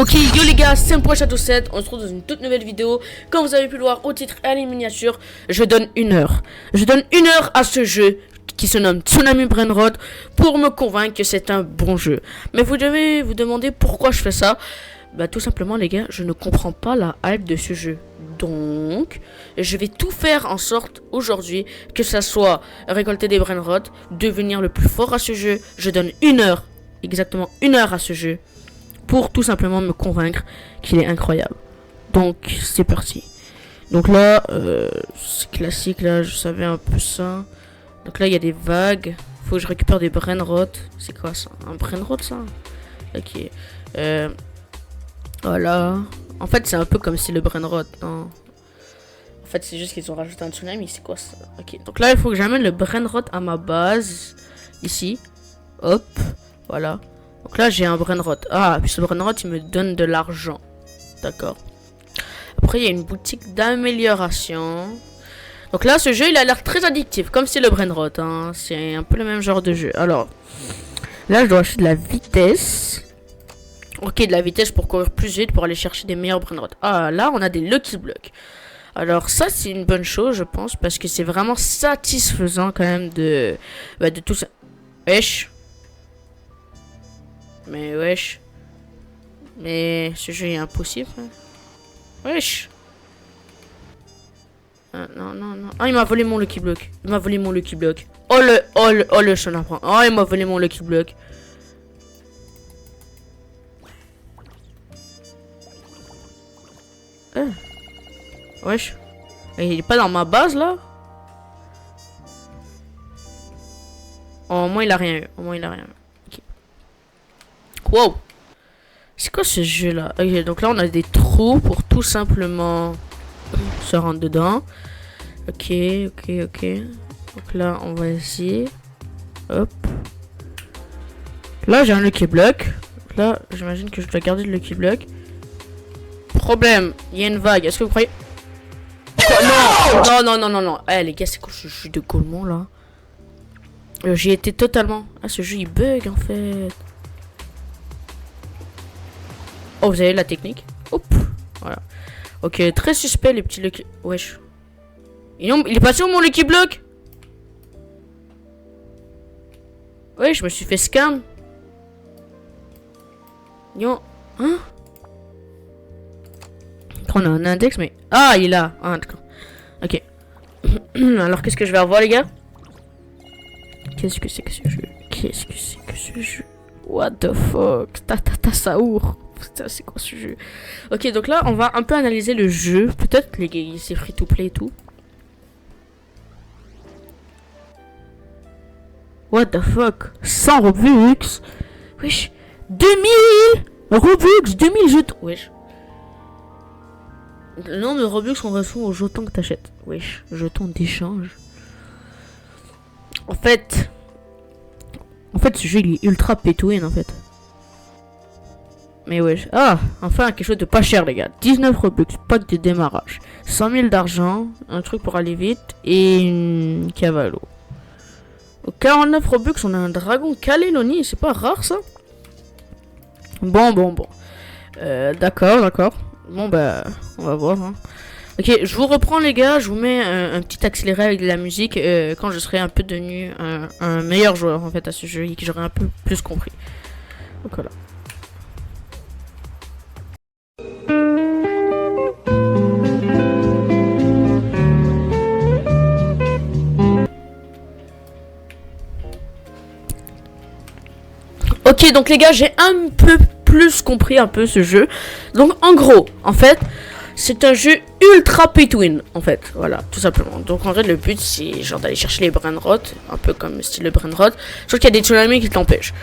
Ok, yo les gars, c'est Shadow7, on se retrouve dans une toute nouvelle vidéo. Comme vous avez pu le voir au titre et à la miniature, je donne une heure. Je donne une heure à ce jeu qui se nomme Tsunami Brainrot pour me convaincre que c'est un bon jeu. Mais vous devez vous demander pourquoi je fais ça. Bah tout simplement les gars, je ne comprends pas la hype de ce jeu. Donc, je vais tout faire en sorte aujourd'hui que ça soit récolter des Brainrot, devenir le plus fort à ce jeu. Je donne une heure, exactement une heure à ce jeu, pour tout simplement me convaincre qu'il est incroyable. Donc c'est parti. Donc là, c'est classique, là je savais un peu ça. Donc là il y a des vagues. Faut que je récupère des Brainrot. C'est quoi ça? Un Brainrot ça? Ok. Voilà. En fait c'est un peu comme si le Brainrot, non? En fait c'est juste qu'ils ont rajouté un tsunami, c'est quoi ça? Ok. Donc là il faut que j'amène le Brainrot à ma base. Ici. Hop. Voilà. Donc là j'ai un Brainrot. Ah, puis ce Brainrot il me donne de l'argent. D'accord. Après il y a une boutique d'amélioration. Donc là ce jeu il a l'air très addictif. Comme c'est le Brainrot. Hein. C'est un peu le même genre de jeu. Alors. Là je dois acheter de la vitesse. Ok, de la vitesse pour courir plus vite. Pour aller chercher des meilleurs Brainrot. Ah là on a des Lucky Blocks. Alors ça c'est une bonne chose je pense. Parce que c'est vraiment satisfaisant quand même de tout ça. Wesh. Mais wesh. Mais ce jeu est impossible. Wesh. Non, non, non. Ah, il m'a volé mon Lucky Block. Il m'a volé mon Lucky Block. Oh le chenapan. Oh, il m'a volé mon Lucky Block. Wesh. Il est pas dans ma base là. Oh, au moins il a rien eu. Au moins il a rien eu. Wow. C'est quoi ce jeu là? Ok, donc là on a des trous pour tout simplement se rendre dedans. Ok. Donc là on va essayer. Hop. Là j'ai un Lucky Block. Là j'imagine que je dois garder le Lucky Block. Problème, il y a une vague. Est-ce que vous croyez? Quoi? Non. Eh les gars, c'est quoi ce jeu de Gaulmont là? J'ai été totalement... Ah ce jeu il bug en fait. Oh, vous avez la technique. Hop. Voilà. Ok, très suspect les petits Lucky... Wesh. Il est passé où mon Lucky Block? Ouais, je me suis fait scam. Yo. Hein? On a un index, mais... Ah, il est là. Ah, d'accord. Ok. Alors, qu'est-ce que je vais avoir, les gars? Qu'est-ce que c'est que ce jeu? What the fuck? Tata Saour. Putain, c'est quoi ce jeu? Ok, donc là, on va un peu analyser le jeu. Peut-être les gars, c'est free to play et tout. What the fuck? 100 Robux? Wesh. 2000 Robux, 2000 jetons. Wesh. Le nombre de Robux correspond aux jetons que t'achètes. Wesh. Jetons d'échange. En fait, ce jeu il est ultra pay to win en fait. Mais wesh. Ah, enfin quelque chose de pas cher les gars. 19 Robux, pack de démarrage. 100 000 d'argent, un truc pour aller vite et une cavalo. Au 49 Robux, on a un dragon Calélonie, c'est pas rare ça? Bon. D'accord. Bon bah, on va voir. Hein. Ok, je vous reprends les gars, je vous mets un petit accéléré avec de la musique quand je serai un peu devenu un meilleur joueur en fait à ce jeu et que j'aurai un peu plus compris. Donc voilà. Ok, donc les gars, j'ai un peu plus compris un peu ce jeu. Donc en gros, en fait, c'est un jeu ultra pay to win, en fait, voilà, tout simplement. Donc en vrai, le but, c'est genre d'aller chercher les Brainrot, un peu comme style le Brainrot. Sauf qu'il y a des tsunamis qui t'empêchent.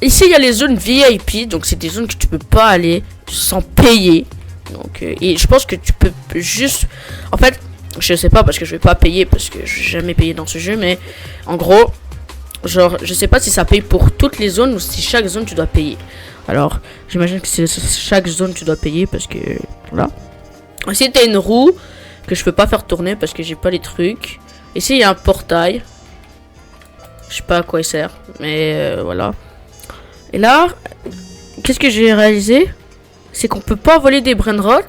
Ici, il y a les zones VIP, donc c'est des zones que tu peux pas aller sans payer. Donc, et je pense que tu peux juste... En fait, je sais pas parce que je vais pas payer, parce que je vais jamais payer dans ce jeu, mais en gros... Genre, je sais pas si ça paye pour toutes les zones ou si chaque zone tu dois payer. Alors, j'imagine que c'est chaque zone tu dois payer parce que... Voilà. Ici, t'as une roue que je peux pas faire tourner parce que j'ai pas les trucs. Ici, il y a un portail. Je sais pas à quoi il sert, mais voilà. Et là, qu'est-ce que j'ai réalisé? c'est qu'on peut pas voler des brainrot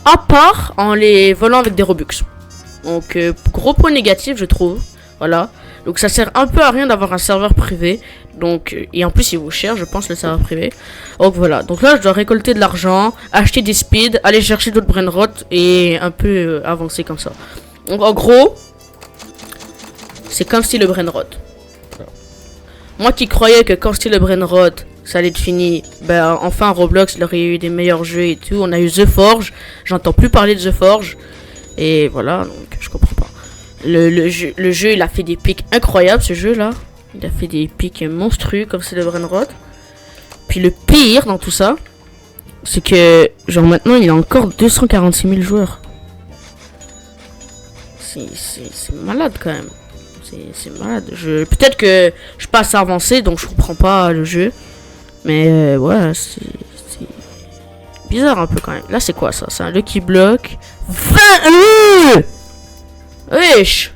à part en les volant avec des Robux. Donc gros point négatif je trouve. Voilà. Donc ça sert un peu à rien d'avoir un serveur privé. Donc et en plus il vaut cher je pense le serveur privé. Donc voilà. Donc là je dois récolter de l'argent, acheter des speeds, aller chercher d'autres brainrot et un peu avancer comme ça. Donc en gros c'est comme si le brainrot. Moi qui croyais que quand c'était le brainrot ça allait être fini, ben enfin Roblox il aurait eu des meilleurs jeux et tout. On a eu The Forge, j'entends plus parler de The Forge. Et voilà, donc je comprends pas. Le jeu il a fait des pics incroyables ce jeu là. Il a fait des pics monstrueux comme c'est le brainrot. Puis le pire dans tout ça, c'est que genre maintenant il y a encore 246 000 joueurs. C'est malade quand même. C'est malade. Peut-être que je suis pas assez avancé donc je comprends pas le jeu. Mais ouais, c'est bizarre un peu quand même. Là, c'est quoi ça? C'est un Lucky Block. Wesh!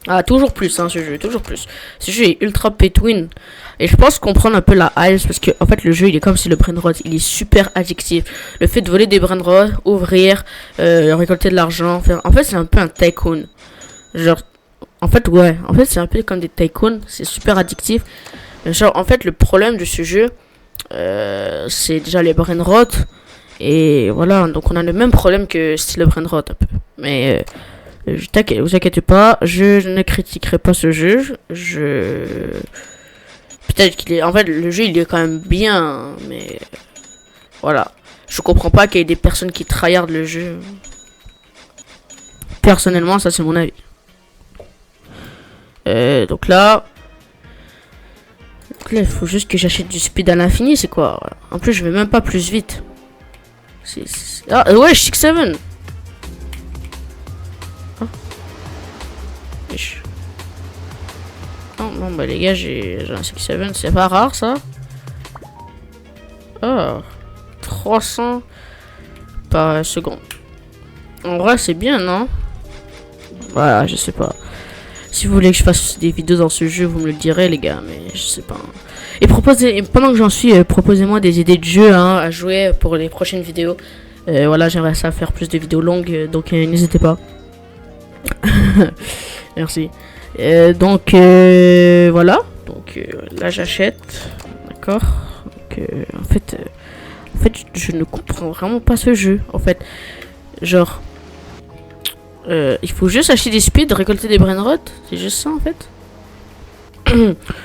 Ah, toujours plus, hein, ce jeu, toujours plus. Ce jeu est ultra pay to win. Et je pense comprendre un peu la hype parce que, en fait, le jeu, il est comme si le brainrot, il est super addictif. Le fait de voler des brainrots, ouvrir, récolter de l'argent, faire... En fait, c'est un peu un tycoon. Genre, en fait, ouais, en fait, c'est un peu comme des tycoons. C'est super addictif. Genre, en fait, le problème de ce jeu, c'est déjà les brainrot. Et voilà, donc on a le même problème que style brainrot un peu. Mais vous inquiétez pas, je ne critiquerai pas ce jeu. Peut-être qu'il est... En fait, le jeu, il est quand même bien, mais... Voilà. Je comprends pas qu'il y ait des personnes qui tryhardent le jeu. Personnellement, ça c'est mon avis. Donc là, il faut juste que j'achète du speed à l'infini, c'est quoi? En plus, je vais même pas plus vite. Ah, ouais, 6-7. Ah. Non, bah les gars, j'ai un 6-7, c'est pas rare ça. Oh, 300 par seconde. En vrai, c'est bien, non? Voilà, je sais pas. Si vous voulez que je fasse des vidéos dans ce jeu, vous me le direz, les gars, mais je sais pas. Et pendant que j'en suis, proposez-moi des idées de jeux hein, à jouer pour les prochaines vidéos. Voilà, j'aimerais ça faire plus de vidéos longues, donc n'hésitez pas. Merci. Donc voilà. Donc là, j'achète. D'accord. Donc en fait, je ne comprends vraiment pas ce jeu. En fait, genre. Il faut juste acheter des speeds, récolter des brainrot. C'est juste ça en fait.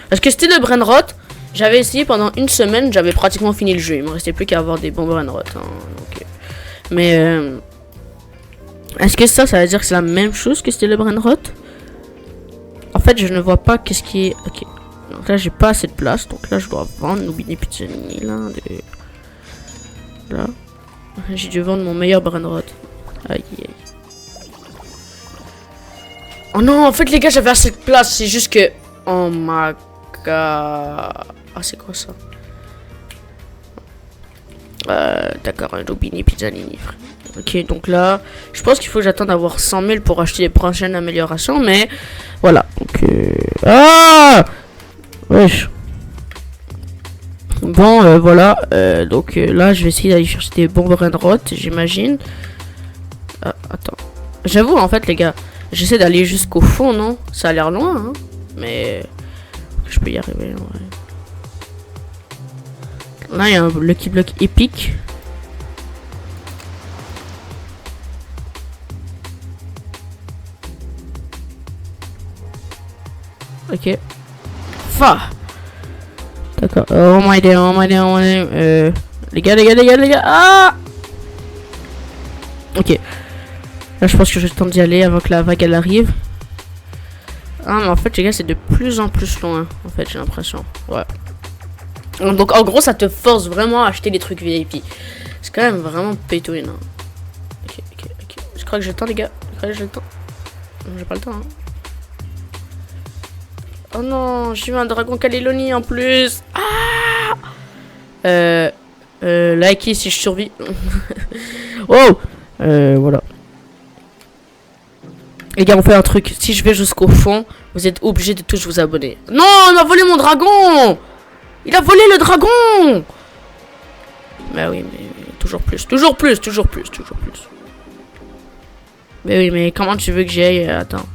Parce que c'était le brainrot. J'avais essayé pendant une semaine. J'avais pratiquement fini le jeu. Il me restait plus qu'à avoir des bons brainrot. Hein, donc, mais est-ce que ça veut dire que c'est la même chose que c'était le brainrot? En fait je ne vois pas qu'est-ce qui est. Ok. Donc là j'ai pas assez de place. Donc là je dois vendre Nubini Pizzanini là. Là. J'ai dû vendre mon meilleur brainrot. Aïe aïe. Oh non, en fait les gars, j'avais assez de place, c'est juste que... Oh my god... Ah, c'est quoi ça? D'accord, un Nubini Pizzanini, frère. Ok, donc là, je pense qu'il faut que j'attende d'avoir 100 000 pour acheter les prochaines améliorations, mais... Voilà, donc... Ah wesh. Bon, voilà, donc là, je vais essayer d'aller chercher des bons brainrot, j'imagine. Ah, attends. J'avoue, en fait, les gars... J'essaie d'aller jusqu'au fond, non? Ça a l'air loin, hein? Mais... Je peux y arriver, ouais. Là, il y a un Lucky Block épique. Ok. Fa! D'accord. Oh my god, oh my god, oh my god. Les gars. Ah! Ok. Là, je pense que j'ai le temps d'y aller avant que la vague elle arrive. Ah, mais en fait, les gars, c'est de plus en plus loin. En fait, j'ai l'impression. Ouais. Donc, en gros, ça te force vraiment à acheter des trucs VIP. C'est quand même vraiment pay to win. Hein. Ok. Je crois que j'ai le temps, les gars. Je crois que j'ai le temps. Non, j'ai pas le temps. Hein. Oh non, j'ai eu un dragon Calélonie en plus. Ah! Likez si je survis. Oh! Voilà. Les gars, on fait un truc. Si je vais jusqu'au fond, vous êtes obligés de tous vous abonner. Non, il a volé mon dragon! Il a volé le dragon! Bah oui, mais toujours plus, toujours plus, toujours plus, toujours plus. Mais oui, mais comment tu veux que j'y aille? Attends.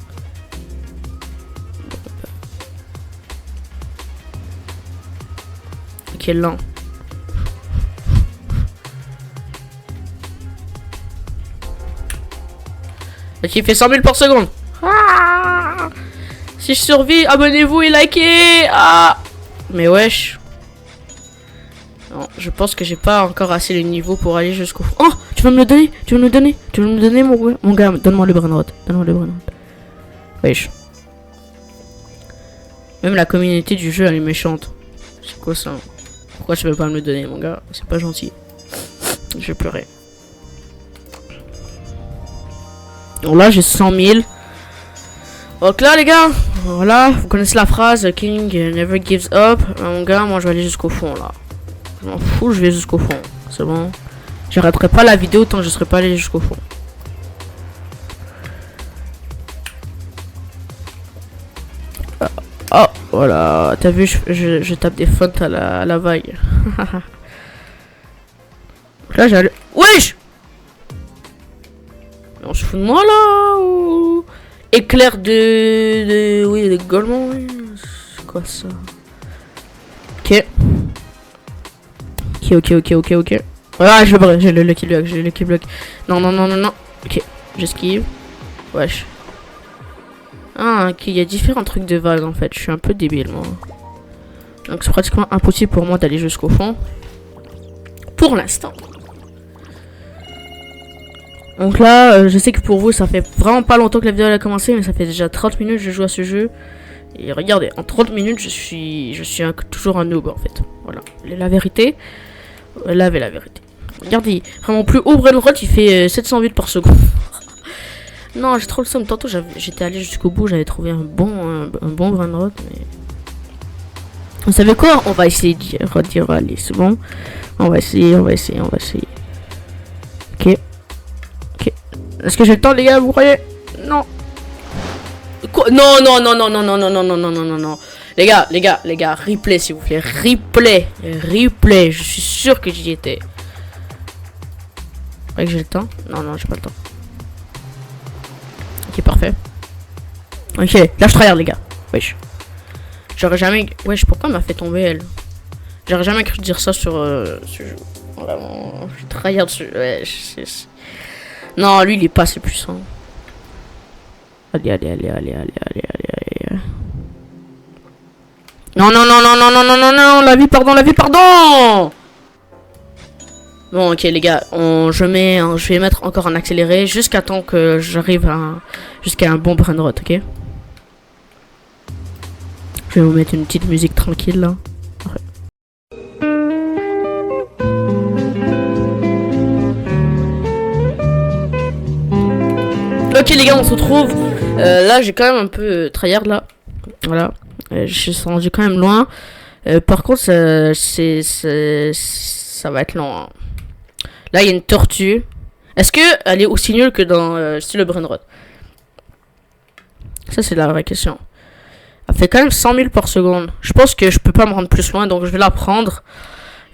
Ok, lent. Ok, il fait 100 000 par seconde. Ah, si je survis, abonnez-vous et likez. Ah, mais wesh. Non, je pense que j'ai pas encore assez le niveau pour aller jusqu'au fond. Oh, tu vas me le donner? Tu vas me le donner? Tu vas me le donner, mon gars? Donne-moi le brain rot. Donne-moi le brain rot. Wesh. Même la communauté du jeu, elle est méchante. C'est quoi ça? Pourquoi tu veux pas me le donner, mon gars? C'est pas gentil. Je vais pleurer. Donc là, j'ai 100 000. Donc là, les gars, voilà, vous connaissez la phrase King never gives up. Mon gars, moi, je vais aller jusqu'au fond, là. Je m'en fous, je vais jusqu'au fond. C'est bon. J'arrêterai pas la vidéo tant que je serai pas allé jusqu'au fond. Oh, voilà. T'as vu, je tape des feintes à la vague. Là, j'allais... Wesh! On se fout de moi, là ou... Éclair oui, de Golemont, oui. C'est quoi ça? Ok. Ok. Ah, j'ai le lucky block, Non. Ok, j'esquive. Wesh. Ah, ok, il y a différents trucs de vagues, en fait. Je suis un peu débile, moi. Donc, c'est pratiquement impossible pour moi d'aller jusqu'au fond. Pour l'instant. Donc là, je sais que pour vous, ça fait vraiment pas longtemps que la vidéo a commencé, mais ça fait déjà 30 minutes que je joue à ce jeu. Et regardez, en 30 minutes, je suis toujours un noob, en fait. Voilà, la vérité. La vérité. Regardez, vraiment plus haut brainrot, il fait 708 par seconde. Non, j'ai trop le somme. Tantôt, j'étais allé jusqu'au bout, j'avais trouvé un bon brainrot, mais... Vous savez quoi? On va essayer d'y aller, c'est bon. On va essayer. Ok. Est-ce que j'ai le temps, les gars, vous croyez? Non. Quoi? Non. Les gars, replay, s'il vous plaît. Replay. Je suis sûr que j'y étais. Ouais, que j'ai le temps? Non, j'ai pas le temps. Ok, parfait. Ok, là, je tryhard, les gars. Wesh. J'aurais jamais... Wesh, pourquoi elle m'a fait tomber, elle? J'aurais jamais cru dire ça sur ce jeu. Vraiment, je tryhard dessus. Wesh, non, lui, il est pas assez puissant. Allez. Non, la vie, pardon. Bon, ok, les gars, je vais mettre encore un accéléré jusqu'à temps que j'arrive jusqu'à un bon brainrot, ok? Je vais vous mettre une petite musique tranquille, là. Ok les gars, on se retrouve. Là j'ai quand même un peu tryhard là. Voilà. Je suis rendu quand même loin. Par contre ça va être long. Hein. Là il y a une tortue. Est-ce que elle est aussi nulle que dans le brainrot? Ça c'est la vraie question. Elle fait quand même 100 000 par seconde. Je pense que je peux pas me rendre plus loin, donc je vais la prendre.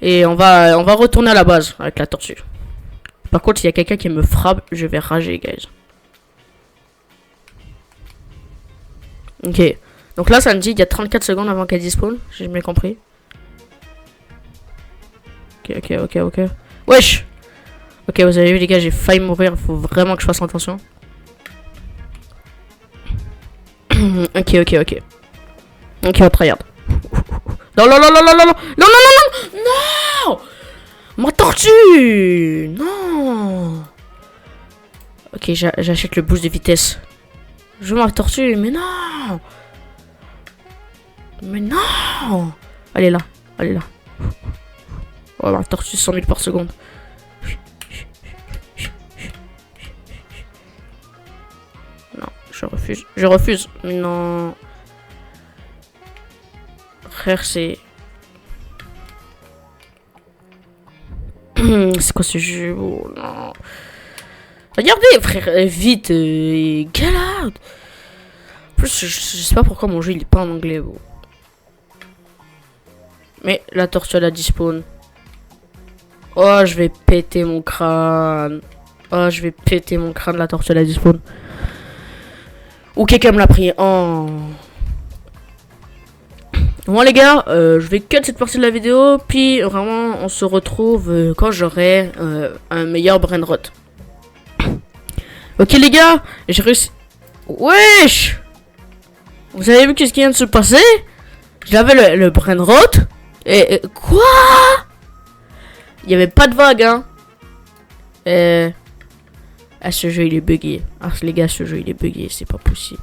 Et on va retourner à la base avec la tortue. Par contre s'il y a quelqu'un qui me frappe, je vais rager guys. Ok, donc là ça me dit qu'il y a 34 secondes avant qu'elle despawn, j'ai bien compris. Ok. Wesh. Ok, vous avez vu les gars, j'ai failli mourir, il faut vraiment que je fasse attention. Ok, on tryhard. Non. Ma tortue. Non. Ok, j'achète le boost de vitesse. Je veux ma tortue, mais non. Elle est là. Oh, ma tortue 100 000 par seconde. Non, je refuse. Mais non. Frère, c'est... C'est quoi ce jeu? Oh, non. Regardez, frère, vite, get out. En plus, je sais pas pourquoi mon jeu il est pas en anglais, gros. Mais la tortue elle a despawn. Oh, je vais péter mon crâne. Oh, je vais péter mon crâne, la tortue, elle a disparu. Ou quelqu'un me l'a pris. Oh. Bon les gars, je vais cut cette partie de la vidéo. Puis vraiment, on se retrouve quand j'aurai un meilleur brainrot. Ok les gars, j'ai réussi. Wesh! Vous avez vu qu'est-ce qui vient de se passer? J'avais le brainrot. Et quoi? Il n'y avait pas de vague, hein. Ah, ce jeu il est bugué. Ah les gars, ce jeu il est bugué, c'est pas possible.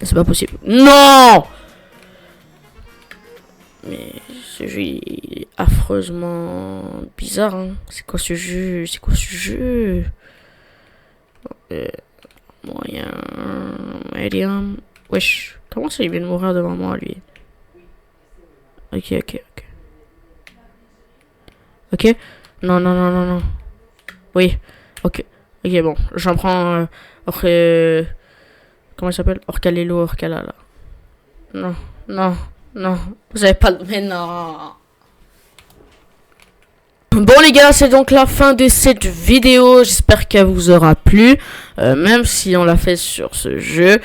C'est pas possible. Non! Mais ce jeu il est affreusement bizarre, hein. C'est quoi ce jeu? C'est quoi ce jeu? Medium. Wesh, comment ça il vient de mourir devant moi lui? Ok. Ok. Non. Oui. Ok, bon. J'en prends... comment il s'appelle? Orcalelo, Orcala, là. Non. Vous avez pas... Mais non. Bon les gars, c'est donc la fin de cette vidéo. J'espère qu'elle vous aura plu. Même si on l'a fait sur ce jeu,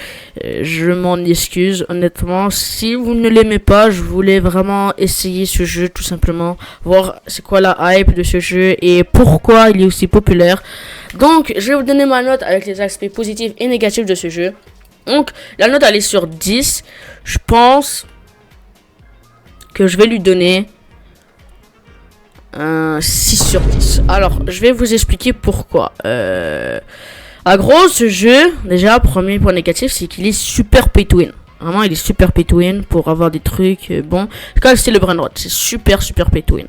je m'en excuse. Honnêtement, si vous ne l'aimez pas, je voulais vraiment essayer ce jeu tout simplement. Voir c'est quoi la hype de ce jeu et pourquoi il est aussi populaire. Donc, je vais vous donner ma note avec les aspects positifs et négatifs de ce jeu. Donc, la note elle est sur 10. Je pense que je vais lui donner... 6 sur 10. Alors, je vais vous expliquer pourquoi. En gros, ce jeu, déjà, premier point négatif, c'est qu'il est super pay to win. Vraiment, il est super pay to win pour avoir des trucs bons. Quand c'est le brainrot, c'est super pay to win.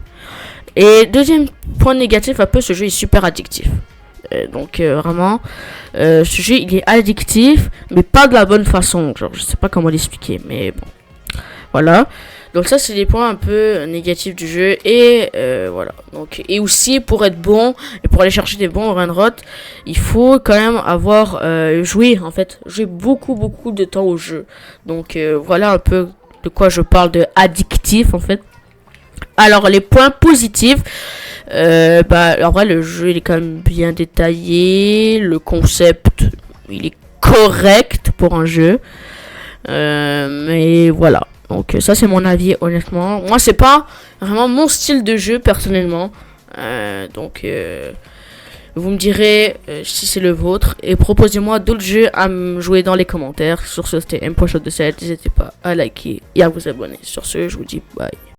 Et deuxième point négatif, un peu, ce jeu est super addictif. Donc, vraiment, ce jeu, il est addictif, mais pas de la bonne façon. Genre, je sais pas comment l'expliquer, mais bon. Voilà. Donc ça c'est des points un peu négatifs du jeu et voilà. Donc et aussi pour être bon et pour aller chercher des bons brainrot, il faut quand même avoir joué beaucoup de temps au jeu. Donc voilà un peu de quoi je parle de addictif en fait. Alors les points positifs, en vrai le jeu il est quand même bien détaillé, le concept il est correct pour un jeu, mais voilà. Donc ça c'est mon avis honnêtement. Moi c'est pas vraiment mon style de jeu personnellement. Donc vous me direz si c'est le vôtre. Et proposez-moi d'autres jeux à me jouer dans les commentaires. Sur ce c'était M.Shot de 7. N'hésitez pas à liker et à vous abonner. Sur ce je vous dis bye.